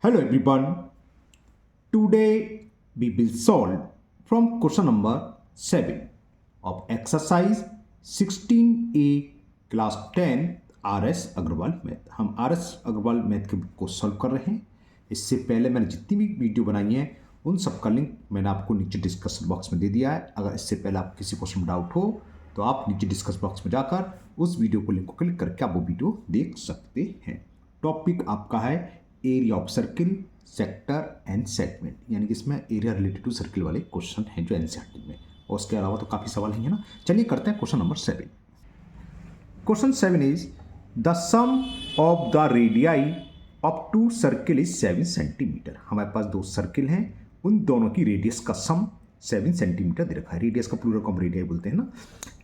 Hello everyone. Today we will solve from question number 7 of exercise 16A class 10 RS Agarwal math. हम RS Agarwal math के book को solve कर रहे हैं। इससे पहले मैंने जितनी भी वीडियो बनाई है उन सब का लिंक मैंने आपको नीचे डिस्कशन बॉक्स में दे दिया है। अगर इससे पहले आप किसी क्वेश्चन में डाउट हो तो आप नीचे डिस्कस बॉक्स में जाकर उस वीडियो को लिंक को क्लिक करके आप वो वीडियो देख सकते हैं। टॉपिक आपका है area of circle, sector and segment, यानी कि इसमें एरिया रिलेटेड टू सर्किल वाले क्वेश्चन हैं जो एनसीईआरटी में, और उसके अलावा तो काफ़ी सवाल ही है ना। चलिए करते हैं question number 7। Question 7 is the sum of the radii of two circle is 7 centimetre. हमारे पास दो सर्किल हैं, उन दोनों की रेडियस का सम 7 सेंटीमीटर दे रखा है। रेडियस का प्लूरल को हम रेडियाई बोलते हैं ना।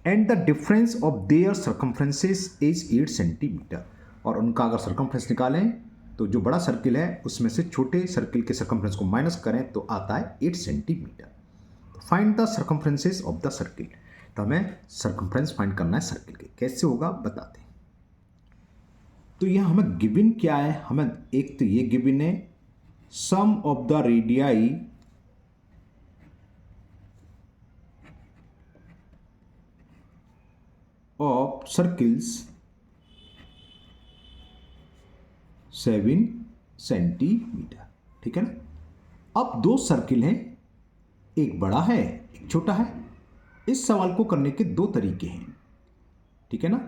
And the difference of their circumferences is 8 centimetre. और उनका अगर सर्कमफ्रेंस निकालें तो जो बड़ा सर्किल है उसमें से छोटे सर्किल के सर्कमफ्रेंस को माइनस करें तो आता है 8 centimetre. Find the circumferences of the circle. तो हमें सर्कमफ्रेंस फाइंड करना है सर्किल के। कैसे होगा बताते हैं। तो यह हमें गिवन क्या है, हमें एक तो ये गिवन है sum of the radii of circles 7 centimetre. ठीक है ना। अब दो सर्किल हैं, एक बड़ा है एक छोटा है। इस सवाल को करने के दो तरीके हैं, ठीक है ना।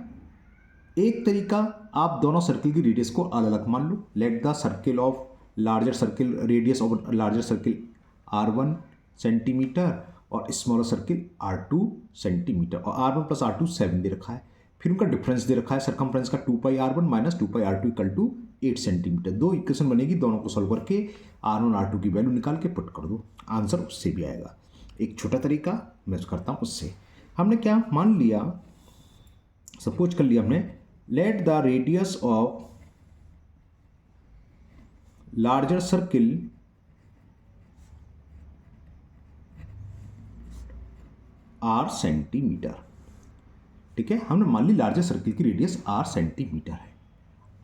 एक तरीका, आप दोनों सर्किल की रेडियस को अलग अलग मान लो। Let the circle of larger circle radius of larger circle R1 centimetre और स्मॉलर सर्किल R2 सेंटीमीटर, और R1 प्लस R2 7 दे रखा है। फिर उनका डिफरेंस दे रखा है सर्कमफ्रेंस का 2πr1 minus 2πr2 equal to 8 centimetre. दो इक्वेशन बनेगी, दोनों को सॉल्व करके R1 R2 की वैल्यू निकाल के पुट कर दो, आंसर उससे भी आएगा। एक छोटा तरीका मैं करता हूँ उससे। हमने क्या मान लिया, सपोज कर लिया हमने, let the radius of larger circle R centimetre. ठीक है, हमने मान ली लार्जर सर्किल की रेडियस R सेंटीमीटर है।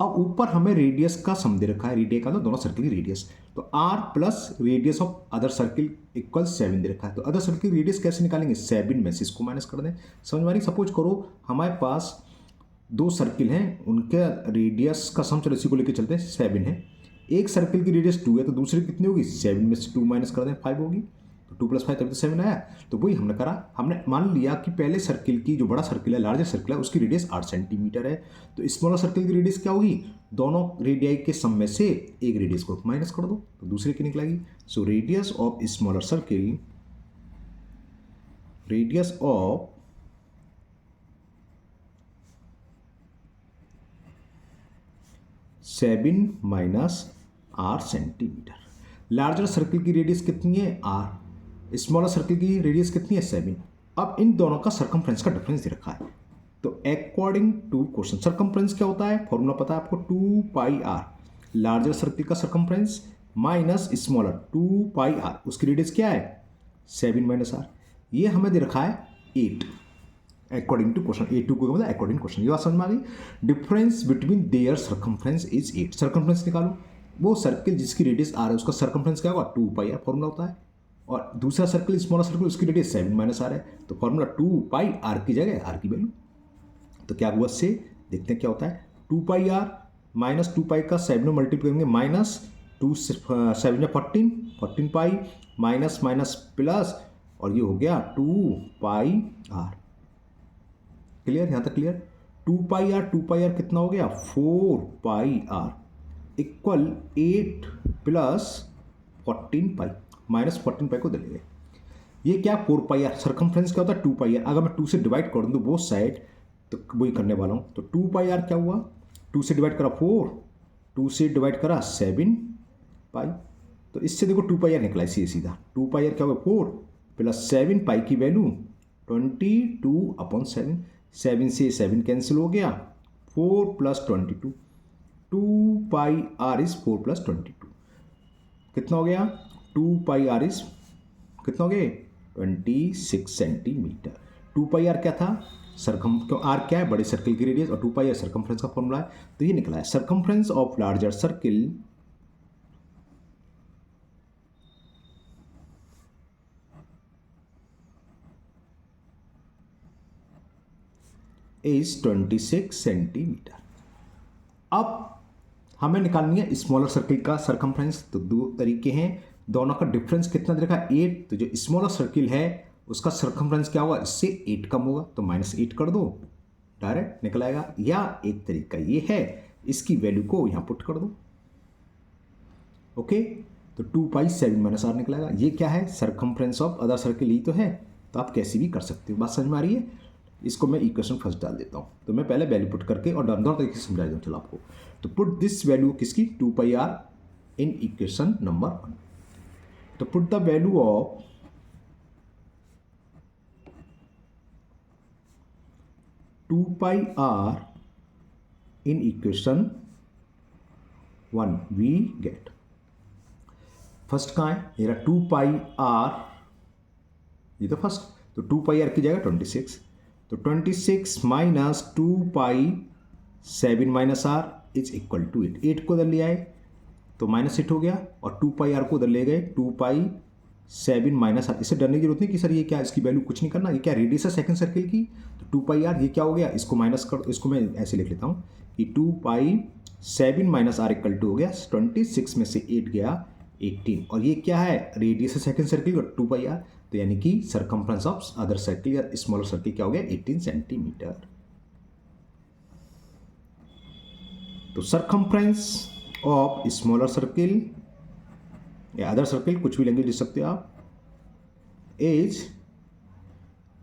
अब ऊपर हमें रेडियस का सम दे रखा है, रेडियस का तो दोनों सर्किल की रेडियस, तो R plus radius of other circle equal 7 दे रखा है। तो अदर सर्किल की रेडियस कैसे निकालेंगे, 7 में से इसको माइनस कर दें। समझ में आ रही। सपोज करो हमारे पास दो सर्किल हैं, उनके रेडियस का सम, चलो इसी को लेकर चलते हैं, 7 है। एक सर्किल की रेडियस 2 है, तो दूसरी कितनी होगी, 7 में से 2 माइनस कर दें, 5 होगी। तो 2 + 5 तभी तो 7 आया। तो वही हमने करा, हमने मान लिया कि पहले सर्किल की, जो बड़ा सर्किल है लार्जर सर्किल है, उसकी रेडियस 8 सेंटीमीटर है। तो स्मॉलर सर्किल की रेडियस क्या होगी, दोनों रेडियाई के सम में से एक रेडियस को माइनस कर दो तो दूसरे की निकलेगी। So radius of smaller circle, radius of seven minus R centimetre. Larger circle की रेडियस कितनी है R, स्मॉलर सर्किल की रेडियस कितनी है 7। अब इन दोनों का सर्कमफ्रेंस का डिफरेंस दे रखा है। तो अकॉर्डिंग टू क्वेश्चन, सर्कमफ्रेंस क्या होता है, फॉर्मूला पता है आपको, 2πr लार्जर सर्किल का सर्कमफ्रेंस माइनस स्मॉलर 2πr, उसकी रेडियस क्या है 7 माइनस R। ये हमें दे रखा है 8 अकॉर्डिंग टू क्वेश्चन। A2 को मतलब अकॉर्डिंग क्वेश्चन। ये बात समझ में आ गई। Difference between their circumference is 8। Circumference निकालो, वो सर्किल जिसकी रेडियस R है उसका सर्कमफ्रेंस क्या होगा, 2πr फॉर्मूला होता है। और दूसरा सर्किल स्मॉलर सर्किल, उसकी रेडियस 7 माइनस R है, तो फॉर्मूला 2πr की जगह R की वैल्यू। तो क्या हुआ, से देखते हैं क्या होता है। 2πr माइनस 2π का 7 में मल्टीप्लाई करेंगे, माइनस 2 7 में 14 14π माइनस माइनस प्लस, और ये हो गया 2πr। क्लियर, यहाँ तक क्लियर। 2πr कितना हो गया 4πr इक्वल 8 प्लस 14π माइनस 14π को दे लेंगे। ये क्या 4πr, सर्कमफ्रेंस क्या होता है 2πr। अगर मैं 2 से डिवाइड कर दूँ बोथ साइड, तो वही करने वाला हूँ। तो 2πr क्या हुआ, 2 से डिवाइड करा 4, 2 से डिवाइड करा 7π, तो इससे देखो 2πr निकला इसी सीधा। 2πr क्या होगा 4 प्लस 7π की वैल्यू 22/7। 7 से 7 कैंसिल हो गया, 4 + 22, 2πr इज 4 + 22, कितना हो गया 2πr इज कितना हो गया 26 सेंटीमीटर। 2πr क्या था, सर्कम, क्यों R क्या है बड़े सर्किल की रेडियस, और 2πr सर्कमफ्रेंस का फॉर्मूला है। तो ये निकला है circumference of larger circle is 26 centimetre. अब हमें निकालनी है स्मॉलर सर्किल का सरकमफ्रेंस। तो दो तरीके हैं, दोनों का डिफरेंस कितना दे रखा है 8। तो जो स्मॉलर सर्किल है उसका सरकमफ्रेंस क्या होगा, इससे 8 कम होगा, तो -8 कर दो, डायरेक्ट निकल आएगा। या एक तरीका ये है, इसकी वैल्यू को यहाँ पुट कर दो। ओके, तो 2 पाई 7 - r निकल आएगा। ये क्या है, सरकमफ्रेंस ऑफ अदर सर्किल ही तो है, तो आप कैसे भी कर सकते हो। बात समझ में आ रही है। इसको मैं इक्वेशन फर्स्ट डाल देता हूँ। तो मैं पहले वैल्यू पुट करके और दोनों तरीके से समझा देता हूँ चलो आपको। तो पुट दिस वैल्यू किसकी, 2 pi r in equation number 1। तो put the value of 2 pi r in equation 1 we get, first कहाँ है, मेरा 2 पाई r, ये तो फर्स्ट, तो 2 पाई r की जगह 26, तो 26 - 2 पाई 7 - r इज इक्वल टू 8। 8 को उधर ले आए तो -8 हो गया, और 2 पाई r को उधर ले गए, 2 पाई 7 - r। इसे डरने की जरूरत नहीं कि सर ये क्या, इसकी वैल्यू कुछ नहीं करना, ये क्या रेडियस है सेकंड सर्किल की। तो 2 पाई r ये क्या हो गया, इसको माइनस कर, इसको मैं ऐसे लिख लेता हूँ कि 2 पाई 7 - r इक्वल टू हो गया 26 में से 8 गया 18, और ये क्या है, रेडियस है सेकंड सर्किल का 2 पाई r। तो यानी कि सरकमफ्रेंस ऑफ अदर सर्किल या स्मॉलर सर्किल क्या हो गया, 18 सेंटीमीटर। तो सरकमफ्रेंस ऑफ स्मॉलर सर्किल या अदर सर्किल, कुछ भी लैंग्वेज लिख सकते हो आप, इज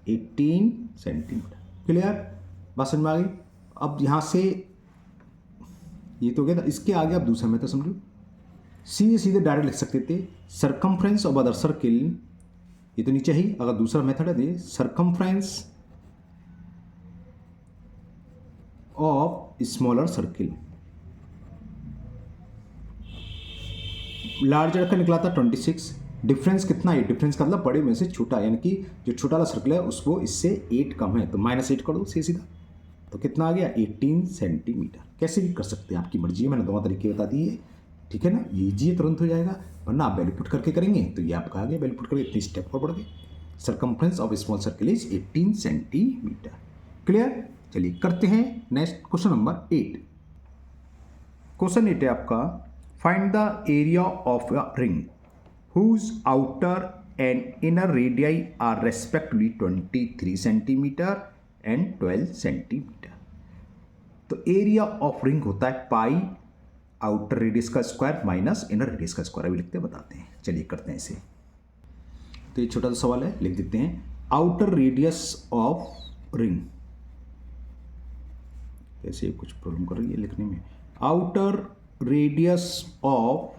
18 सेंटीमीटर। क्लियर, बात समझ में आ गई। अब यहाँ से ये तो गया था, इसके आगे आप दूसरा मेथड समझो। सीधे सीधे डायरेक्ट लिख सकते थे सरकमफ्रेंस ऑफ अदर सर्किल, ये तो नीचे ही, अगर दूसरा मेथड है circumference of smaller circle. Larger का निकला था 26, डिफरेंस कितना है, डिफरेंस का मतलब बड़े में से छोटा, यानी कि जो छोटा वाला सर्कल है उसको इससे 8 कम है, तो -8 कर दो सीधा। तो कितना आ गया, 18 सेंटीमीटर। कैसे भी कर सकते हैं, आपकी मर्जी है, मैंने दोनों तरीके बता दिए, ठीक है ना। ये जी तुरंत हो जाएगा, वरना आप वैल्यू पुट करके करेंगे तो ये आपका आ गया, वैल्यू पुट करके इतनी स्टेप और बढ़ गए। Circumference of small circle is 18 centimetre. Clear, चलिए करते हैं नेक्स्ट क्वेश्चन नंबर 8। क्वेश्चन 8 है आपका, find the area of a ring whose outer and inner radii are respectively 23 centimeter and 12 centimeter। तो एरिया ऑफ रिंग होता है पाई आउटर रेडियस का square minus inner radius का स्क्वायर। अभी लिखते बताते हैं, चलिए करते हैं इसे। तो ये छोटा सा सवाल है, लिख देते हैं आउटर रेडियस ऑफ रिंग। ऐसे कुछ प्रॉब्लम कर रही है लिखने में। आउटर रेडियस ऑफ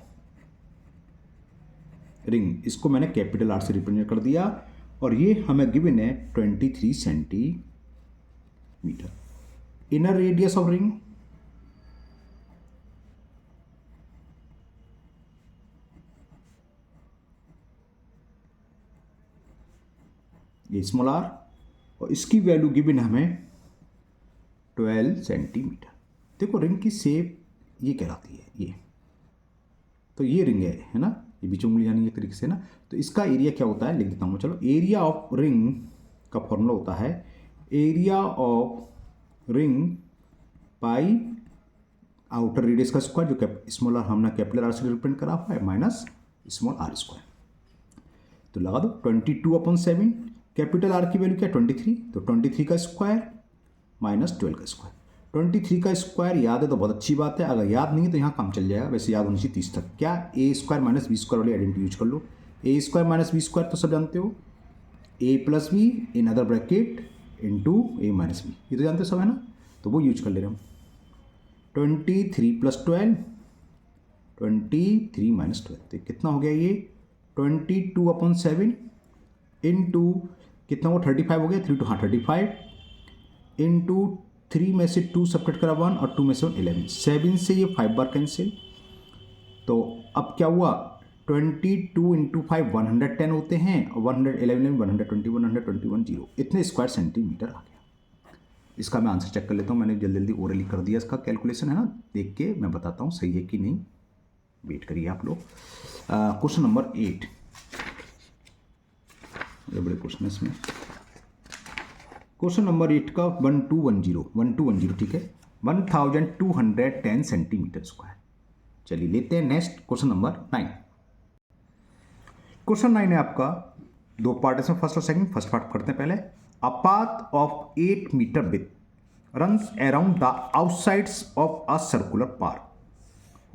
रिंग, इसको मैंने कैपिटल आर से रिप्रेजेंट कर दिया, और ये हमें गिवन है 23 centimetre. Inner radius of ring, ये स्मॉल आर, और इसकी वैल्यू गिवन हमें 12 सेंटीमीटर। देखो रिंग की शेप ये कहलाती है, ये तो ये रिंग है ना, ये बीच उंगली यानी एक तरीके से ना। तो इसका एरिया क्या होता है, लिख देता हूँ चलो। एरिया ऑफ रिंग का फॉर्मूला होता है area of ring pi outer radius का स्क्वायर, जो स्मॉल आर हमने कैपिटल आर से रिप्रेजेंट करा हुआ है, माइनस स्मॉल आर स्क्वायर। तो लगा दो 22/7, कैपिटल आर की वैल्यू क्या 23, तो 23 का स्क्वायर माइनस 12 का स्क्वायर। 23 का स्क्वायर याद है तो बहुत अच्छी बात है, अगर याद नहीं है तो यहाँ काम चल जाएगा, वैसे याद होनी चाहिए 30 तक। क्या a square minus b square वाली आइडेंटिटी यूज कर लो। A square minus b square तो सब जानते हो, a plus b in other bracket into a minus b, ये तो जानते हो सब है ना, तो वो यूज कर ले रहे हम। 23 + 12, 23 - 12, तो कितना हो गया ये 22/7 इंटू कितना, वो 35 हो गया, 3 × 35 इंटू 3 में से 2 सब्ट्रैक्ट करा 1 और 2 में से 1 11, 7 से ये 5 बार कैंसिल। तो अब क्या हुआ 22 × 5 110 होते हैं, और 111 120 121 0, इतने स्क्वायर सेंटीमीटर आ गया। इसका मैं आंसर चेक कर लेता हूँ, मैंने जल्दी जल्दी ओरली कर दिया, इसका कैलकुलेशन है ना, देख के मैं बताता हूँ सही है कि नहीं, वेट करिए आप लोग। क्वेश्चन नंबर 8, ये बड़े क्वेश्चन है इसमें। क्वेश्चन नंबर 8 का 1210 ठीक है, 1210 सेंटीमीटर स्क्वायर। चलिए लेते हैं नेक्स्ट क्वेश्चन नंबर 9। क्वेश्चन 9 है आपका, दो पार्ट इसमें, फर्स्ट और सेकंड। फर्स्ट पार्ट करते हैं पहले। A path of 8 metre width runs around the outsides of a circular park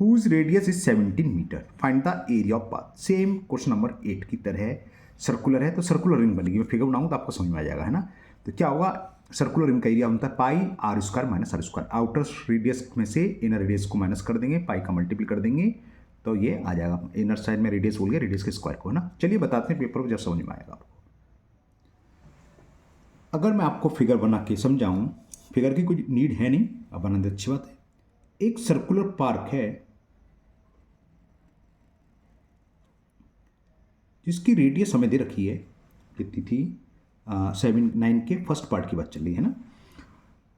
whose radius is 17 metre, find the area of path. Same question number 8 की तरह है, सर्कुलर है तो सर्कुलर रिंग बनेगी। मैं फिगर बनाऊंगा तो आपको समझ में आ जाएगा, है ना। तो क्या होगा, सर्कुलर रिंग का एरिया बनता है pi r square minus r square. Outer radius में से इनर रेडियस को माइनस कर देंगे, पाई का मल्टीपल कर देंगे तो ये आ जाएगा। इनर साइड में रेडियस बोल गया, रेडियस के स्क्वायर को, है ना। चलिए बताते हैं पेपर को जब समझ में आएगा आपको। अगर मैं आपको फिगर बना के समझाऊं, फिगर की कुछ नीड है नहीं, अब बना दे, अच्छी बात है। एक सर्कुलर पार्क है जिसकी रेडियस हमें दे रखी है, कितनी थी, 9 के फर्स्ट पार्ट की बात चल रही है ना।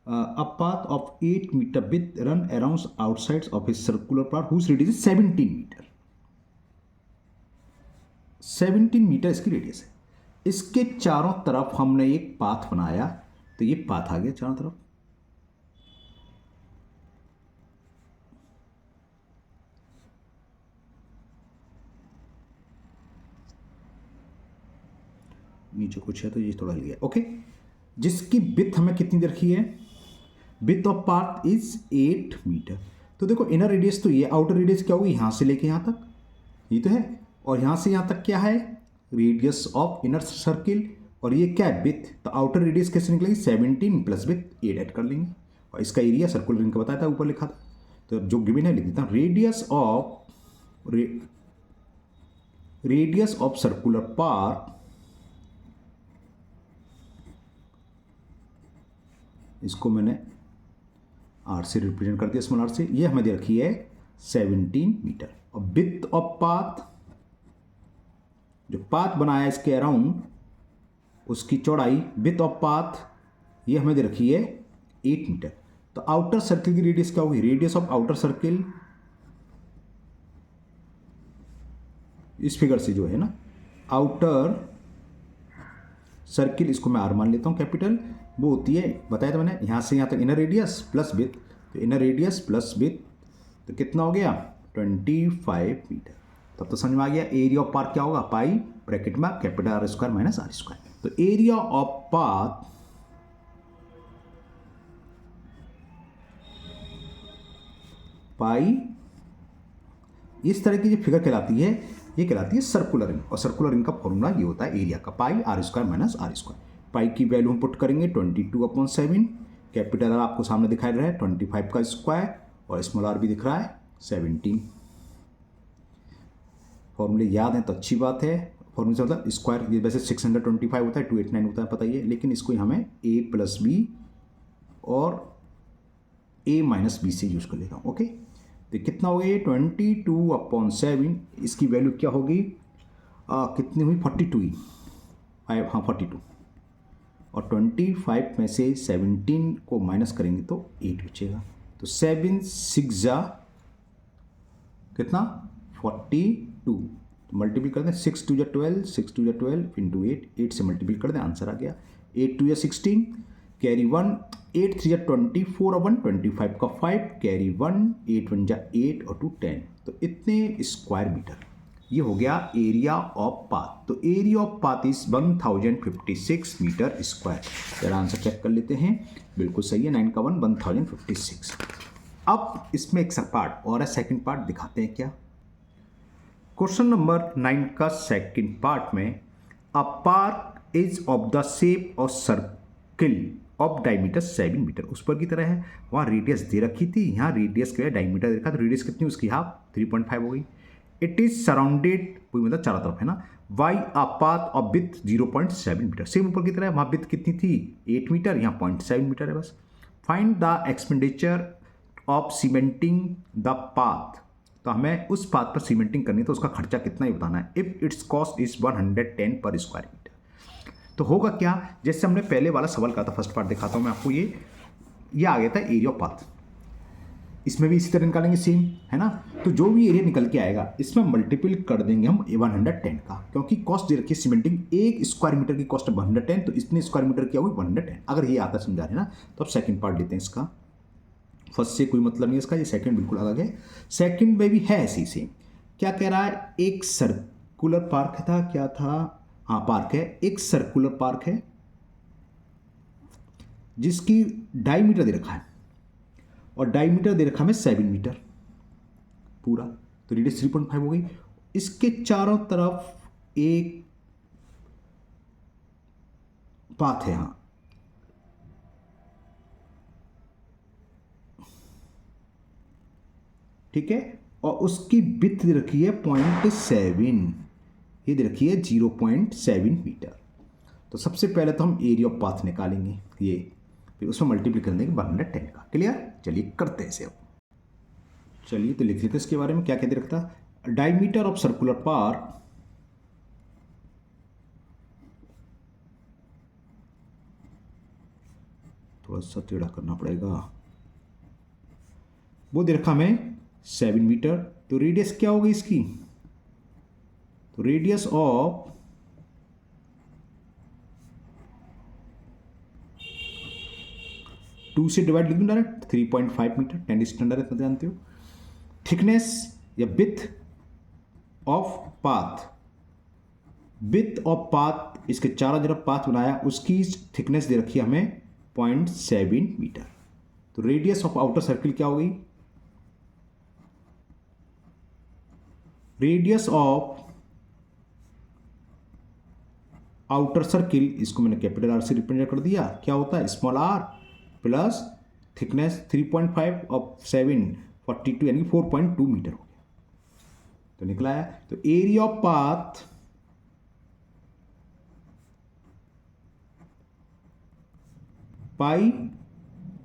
A path of 8 metre with run around outsides of a circular park whose radius is 17 metre. 17 metre इसकी रेडियस है। इसके चारों तरफ हमने एक पाथ बनाया, तो ये पाथ आ गया चारों तरफ। नीचे कुछ है तो ये थोड़ा लिया, ओके। जिसकी विड्थ हमें कितनी दे रखी है, width of path is 8 metre. तो देखो इनर रेडियस तो ये, आउटर रेडियस क्या होगी, यहां से लेके यहां तक, ये तो है, और यहां से यहां तक क्या है, रेडियस ऑफ इनर सर्किल, और ये क्या है, विड्थ। तो आउटर रेडियस कैसे निकलेगी, 17 प्लस विड्थ 8 ऐड कर लेंगे, और इसका एरिया सर्कुलर रिंग का बताया था, ऊपर लिखा था। तो जो गिवन है लिख देता हूं, रेडियस ऑफ सर्कुलर पार्क, इसको मैंने आर से रिप्रेजेंट कर दिया, स्मॉल आर से। ये हमें दे रखी है 17 मीटर। और विड्थ ऑफ पाथ, जो पाथ बनाया इसके अराउंड, उसकी चौड़ाई, विड्थ ऑफ पाथ, ये हमें दे रखी है 8 मीटर। तो आउटर सर्किल की रेडियस क्या होगी, रेडियस ऑफ आउटर सर्किल, इस फिगर से जो है ना, आउटर सर्किल, इसको मैं आर मान लेता हूं कैपिटल, वो होती है, बताया था मैंने, यहां से यहां तक इनर रेडियस प्लस विड्थ। तो इनर रेडियस प्लस विड्थ तो कितना हो गया, 25 मीटर। तब तो समझ में आ गया एरिया ऑफ पार्क क्या होगा, पाई ब्रैकेट में capital R square minus r square. तो एरिया ऑफ पाथ पाई, इस तरह की जो फिगर कहलाती है, ये कहलाती है सर्कुलर रिंग। और सर्कुलर रिंग का फॉर्मूला ये होता है एरिया का, pi r square minus r square. Pi की वैल्यू हम पुट करेंगे 22/7, कैपिटल आर आपको सामने दिखाई दे रहा है 25 का स्क्वायर, और स्मॉल आर भी दिख रहा है 17। फॉर्मूले याद हैं तो अच्छी बात है। फॉर्मूले से मतलब स्क्वायर, ये वैसे 625 होता है, 289 होता है, पता ही है, लेकिन इसको हमें a प्लस बी और a माइनस बी से यूज कर लेता हूँ, ओके। तो कितना हो गया ये 22/7, इसकी वैल्यू क्या होगी, कितनी हुई, 42 ही, हाँ 42, और 25 में से 17 को माइनस करेंगे तो 8 बचेगा। तो 7 6 जा कितना, 42, मल्टीपल कर दें, 6 2 जा 12, 6 2 जा 12 इंटू 8 से मल्टीपल कर दें, आंसर आ गया। 8 2 जा 16, कैरी 1, 8 3 जा 24 और 1 25 का 5, कैरी 1, 8 1 जा 8 और 2 10। तो इतने स्क्वायर मीटर, ये हो गया एरिया ऑफ पाथ। तो area of path is 1056 metre square. जरा आंसर चेक कर लेते हैं, बिल्कुल सही है, 9 का 1 1056। अब इसमें एक पार्ट और है, सेकंड पार्ट दिखाते हैं क्या। क्वेश्चन नंबर 9 का सेकंड पार्ट में, a park is of the shape of circle of diameter 7 metre, उस पर की तरह है, वहाँ रेडियस दे रखी थी, यहाँ रेडियस के डायमीटर देखा, तो रेडियस कितनी, उसकी हाफ 3.5 हो गई। इट इज सराउंडेड, मतलब चारों तरफ है ना, by a path of with 0.7 metre, same ऊपर की तरह, वहाँ विथ कितनी थी 8 मीटर, यहाँ 0.7 मीटर है बस। Find the expenditure of cementing the path, तो हमें उस पाथ पर सीमेंटिंग करनी है तो उसका खर्चा कितना ही बताना है। इफ इट्स कॉस्ट इज 110 पर स्क्वायर मीटर, तो होगा क्या, जैसे हमने पहले वाला सवाल कहा था, फर्स्ट पार्ट दिखाता हूं मैं आपको, ये आ गया था एरिया ऑफ पाथ। इसमें भी इसी तरह निकालेंगे सेम, है ना। तो जो भी एरिया निकल के आएगा इसमें मल्टीपल कर देंगे हम 110 का, क्योंकि कॉस्ट दे रखी है सीमेंटिंग, 1 स्क्वायर मीटर की कॉस्ट है 110, तो इतने स्क्वायर मीटर क्या हुई 110। अगर ये आता समझा रहे ना, तो अब सेकंड पार्ट लेते हैं इसका। फर्स्ट से कोई मतलब नहीं इसका, ये सेकंड बिल्कुल अलग है। सेकंड में भी है ऐसी सेम। क्या कह रहा है, एक सर्कुलर पार्क था, क्या था, हाँ पार्क है, एक सर्कुलर पार्क है जिसकी डायमीटर दे रखा है, और डायमीटर दे रखा है 7 मीटर पूरा, तो रेडियस 3.5 हो गई। इसके चारों तरफ एक पाथ है, हाँ ठीक है, और उसकी विड्थ दे रखी है 0.7, ये दे रखी है 0.7 मीटर। तो सबसे पहले तो हम एरिया ऑफ पाथ निकालेंगे ये, फिर उसमें मल्टीप्लाई कर देंगे 110 का। क्लियर, चलिए करते हैं इसे अब। चलिए तो लिख लेते हैं इसके बारे में क्या क्या दे रखता। डायमीटर ऑफ सर्कुलर पार्क थोड़ा सा टेढ़ा करना पड़ेगा, वो दे रखा हमें 7 मीटर। तो रेडियस क्या होगी इसकी, तो रेडियस ऑफ टू से डिवाइड लिख दूं डायरेक्ट, 3.5 मीटर, 10 स्टैंडर्ड है, जानते हो। थिकनेस या width of path, width of path, इसके चारों तरफ पाथ बनाया, उसकी थिकनेस दे रखी है हमें 0.7 मीटर। तो रेडियस ऑफ आउटर सर्किल क्या होगी, रेडियस ऑफ आउटर सर्किल, इसको मैंने कैपिटल आर से रिप्रेजेंट कर दिया, क्या होता है small r plus thickness 3.5 of 7 42 यानी 4.2 मीटर हो गया, तो निकला है। तो area of path pi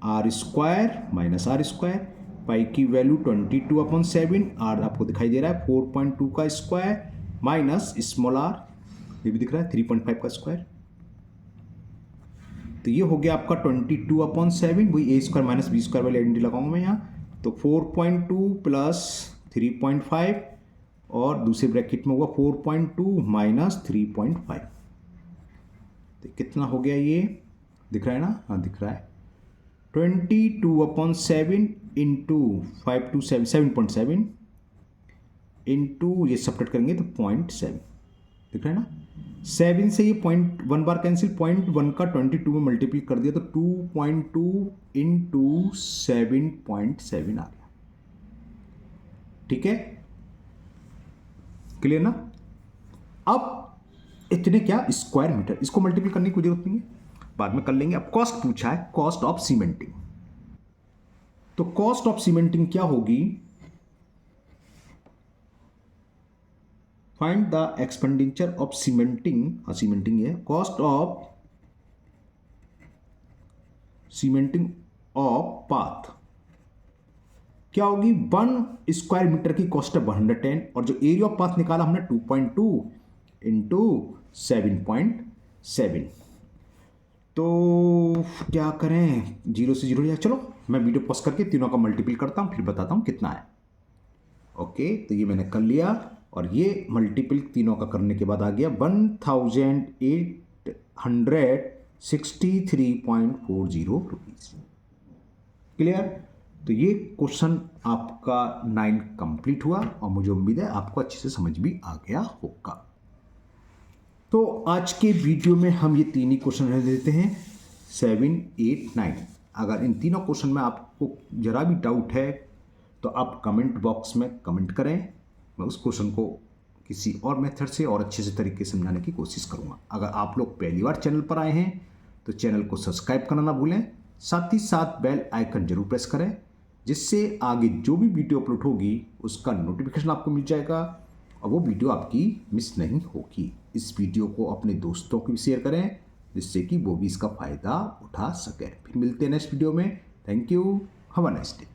r square minus r square, pi की वैल्यू 22/7, आर आपको दिखाई दे रहा है 4.2 का स्क्वायर माइनस स्मॉल आर, ये भी दिख रहा है 3.5 का स्क्वायर, तो ये हो गया आपका 22/7, वही ए स्क्वायर माइनस बी स्क्वायर वाली आइडेंटिटी लगाऊंगा मैं यहाँ। तो 4.2 प्लस 3.5 और दूसरे ब्रैकेट में होगा 4.2 माइनस 3.5, तो कितना हो गया ये, दिख रहा है ना, हाँ दिख रहा है 22/7 इंटू 5 to 7.7 इंटू ये सब्ट्रैक्ट करेंगे तो 0.7, दिख रहा है ना। 7 से ये 0.1 बार कैंसिल, 0.1 का 22 में मल्टीप्लाई कर दिया तो 2.2 इंटू 7.7 आ गया, ठीक है, क्लियर ना। अब इतने क्या स्क्वायर मीटर, इसको मल्टीप्लाई करने की कोई जरूरत नहीं है, बाद में कर लेंगे। अब कॉस्ट पूछा है, कॉस्ट ऑफ सीमेंटिंग, तो कॉस्ट ऑफ सीमेंटिंग क्या होगी, find the expenditure of cementing, cementing है, cost of cementing of path क्या होगी, 1 स्क्वायर मीटर की कॉस्ट है 110, और जो एरिया ऑफ पाथ निकाला हमने 2.2 इंटू 7.7, तो क्या करें, 0 से 0 जाए। चलो मैं वीडियो पॉज करके तीनों का मल्टीपल करता हूँ, फिर बताता हूँ कितना है। ओके, तो ये मैंने कर लिया, और ये मल्टीपल तीनों का करने के बाद आ गया 1863.40 रुपीज। क्लियर, तो ये क्वेश्चन आपका 9 कंप्लीट हुआ, और मुझे उम्मीद है आपको अच्छे से समझ भी आ गया होगा। तो आज के वीडियो में हम ये तीन ही क्वेश्चन रह देते हैं, 7, 8, 9। अगर इन तीनों क्वेश्चन में आपको जरा भी डाउट है तो आप कमेंट बॉक्स में कमेंट करें, मैं उस क्वेश्चन को किसी और मेथड से और अच्छे से तरीके से समझाने की कोशिश करूंगा। अगर आप लोग पहली बार चैनल पर आए हैं तो चैनल को सब्सक्राइब करना ना भूलें, साथ ही साथ बेल आइकन जरूर प्रेस करें, जिससे आगे जो भी वीडियो अपलोड होगी उसका नोटिफिकेशन आपको मिल जाएगा और वो वीडियो आपकी मिस नहीं होगी। इस वीडियो को अपने दोस्तों को भी शेयर करें, जिससे कि वो भी इसका फ़ायदा उठा सकें। फिर मिलते हैं नेक्स्ट वीडियो में। Thank you, have a nice day.